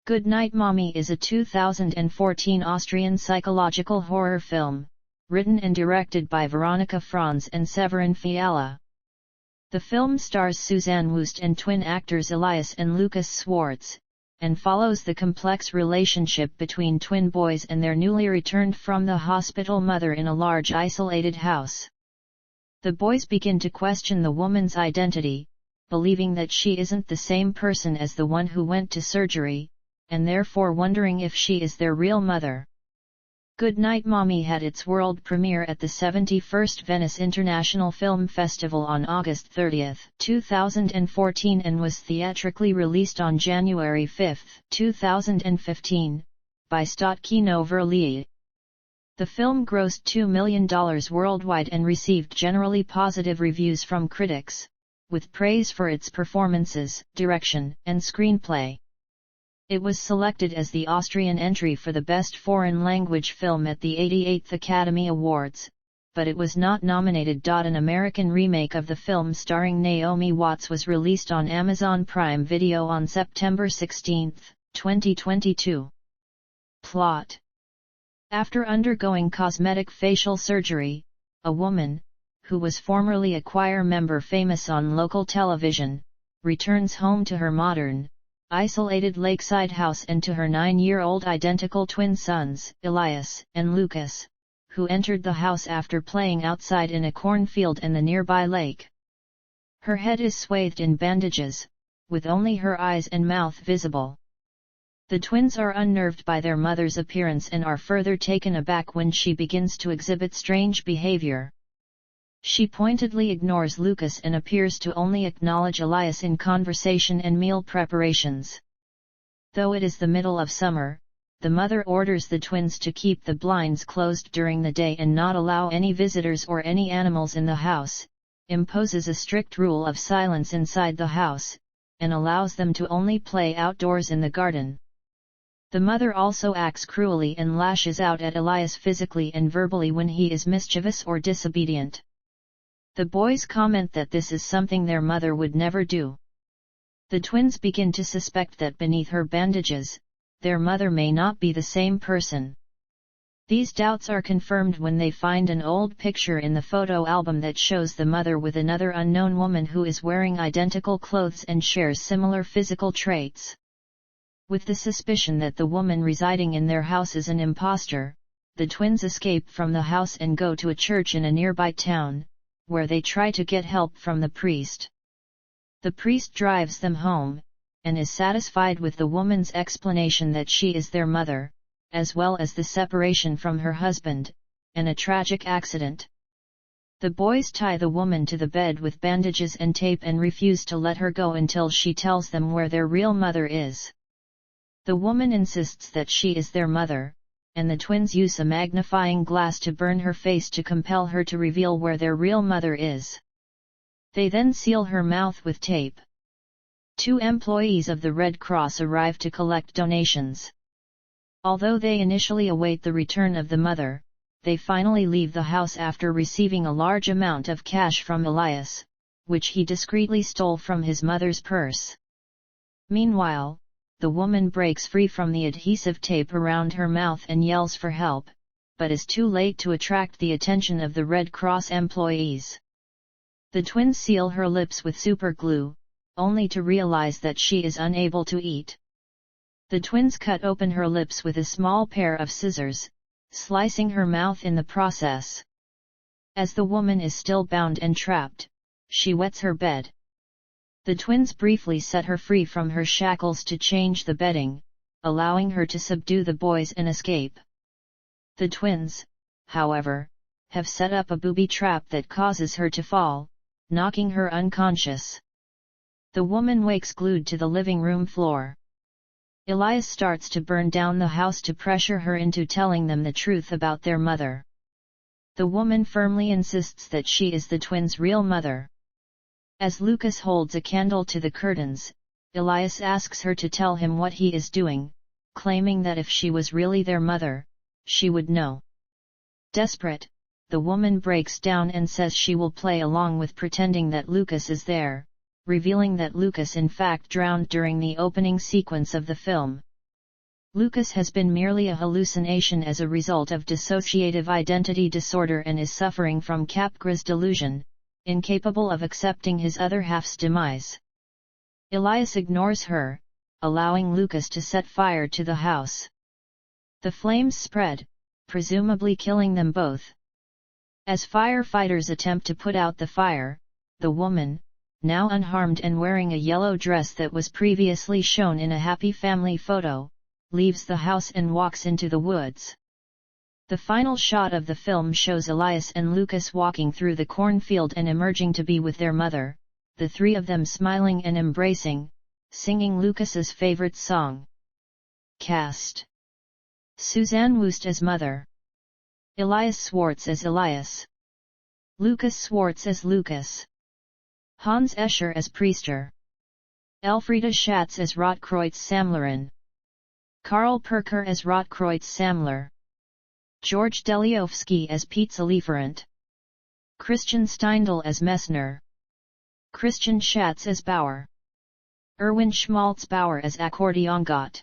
Goodnight Mommy is a 2014 Austrian psychological horror film, written and directed by Veronika Franz and Severin Fiala. The film stars Susanne Wust and twin actors Elias and Lucas Swartz, and follows the complex relationship between twin boys and their newly returned from the hospital mother in a large isolated house. The boys begin to question the woman's identity, believing that she isn't the same person as the one who went to surgery, and therefore wondering if she is their real mother. Goodnight Mommy had its world premiere at the 71st Venice International Film Festival on August 30, 2014 and was theatrically released on January 5, 2015, by Stadtkino Verlier. The film grossed $2 million worldwide and received generally positive reviews from critics, with praise for its performances, direction, and screenplay. It was selected as the Austrian entry for the Best Foreign Language Film at the 88th Academy Awards, but it was not nominated. An American remake of the film starring Naomi Watts was released on Amazon Prime Video on September 16, 2022. Plot: after undergoing cosmetic facial surgery, a woman, who was formerly a choir member famous on local television, returns home to her modern, isolated lakeside house and to her 9-year-old identical twin sons, Elias and Lucas, who entered the house after playing outside in a cornfield and the nearby lake. Her head is swathed in bandages, with only her eyes and mouth visible. The twins are unnerved by their mother's appearance and are further taken aback when she begins to exhibit strange behavior. She pointedly ignores Lucas and appears to only acknowledge Elias in conversation and meal preparations. Though it is the middle of summer, the mother orders the twins to keep the blinds closed during the day and not allow any visitors or any animals in the house, imposes a strict rule of silence inside the house, and allows them to only play outdoors in the garden. The mother also acts cruelly and lashes out at Elias physically and verbally when he is mischievous or disobedient. The boys comment that this is something their mother would never do. The twins begin to suspect that beneath her bandages, their mother may not be the same person. These doubts are confirmed when they find an old picture in the photo album that shows the mother with another unknown woman who is wearing identical clothes and shares similar physical traits. With the suspicion that the woman residing in their house is an imposter, the twins escape from the house and go to a church in a nearby town, where they try to get help from the priest. The priest drives them home, and is satisfied with the woman's explanation that she is their mother, as well as the separation from her husband, and a tragic accident. The boys tie the woman to the bed with bandages and tape and refuse to let her go until she tells them where their real mother is. The woman insists that she is their mother, and the twins use a magnifying glass to burn her face to compel her to reveal where their real mother is. They then seal her mouth with tape. 2 employees of the Red Cross arrive to collect donations. Although they initially await the return of the mother, they finally leave the house after receiving a large amount of cash from Elias, which he discreetly stole from his mother's purse. Meanwhile, the woman breaks free from the adhesive tape around her mouth and yells for help, but is too late to attract the attention of the Red Cross employees. The twins seal her lips with super glue, only to realize that she is unable to eat. The twins cut open her lips with a small pair of scissors, slicing her mouth in the process. As the woman is still bound and trapped, she wets her bed. The twins briefly set her free from her shackles to change the bedding, allowing her to subdue the boys and escape. The twins, however, have set up a booby trap that causes her to fall, knocking her unconscious. The woman wakes glued to the living room floor. Elias starts to burn down the house to pressure her into telling them the truth about their mother. The woman firmly insists that she is the twins' real mother. As Lucas holds a candle to the curtains, Elias asks her to tell him what he is doing, claiming that if she was really their mother, she would know. Desperate, the woman breaks down and says she will play along with pretending that Lucas is there, revealing that Lucas in fact drowned during the opening sequence of the film. Lucas has been merely a hallucination as a result of dissociative identity disorder and is suffering from Capgras delusion, incapable of accepting his other half's demise. Elias ignores her, allowing Lucas to set fire to the house. The flames spread, presumably killing them both. As firefighters attempt to put out the fire, the woman, now unharmed and wearing a yellow dress that was previously shown in a happy family photo, leaves the house and walks into the woods. The final shot of the film shows Elias and Lucas walking through the cornfield and emerging to be with their mother, the three of them smiling and embracing, singing Lucas's favorite song. Cast: Suzanne Woost as mother. Elias Swartz as Elias. Lucas Swartz as Lucas. Hans Escher as Priester. Elfriede Schatz as Rotkreuz Sammlerin. Karl Perker as Rotkreuz Sammler. George Deliofsky as Pizzalieferant. Christian Steindl as Messner. Christian Schatz as Bauer. Erwin Schmaltz Bauer as Akkordeongott.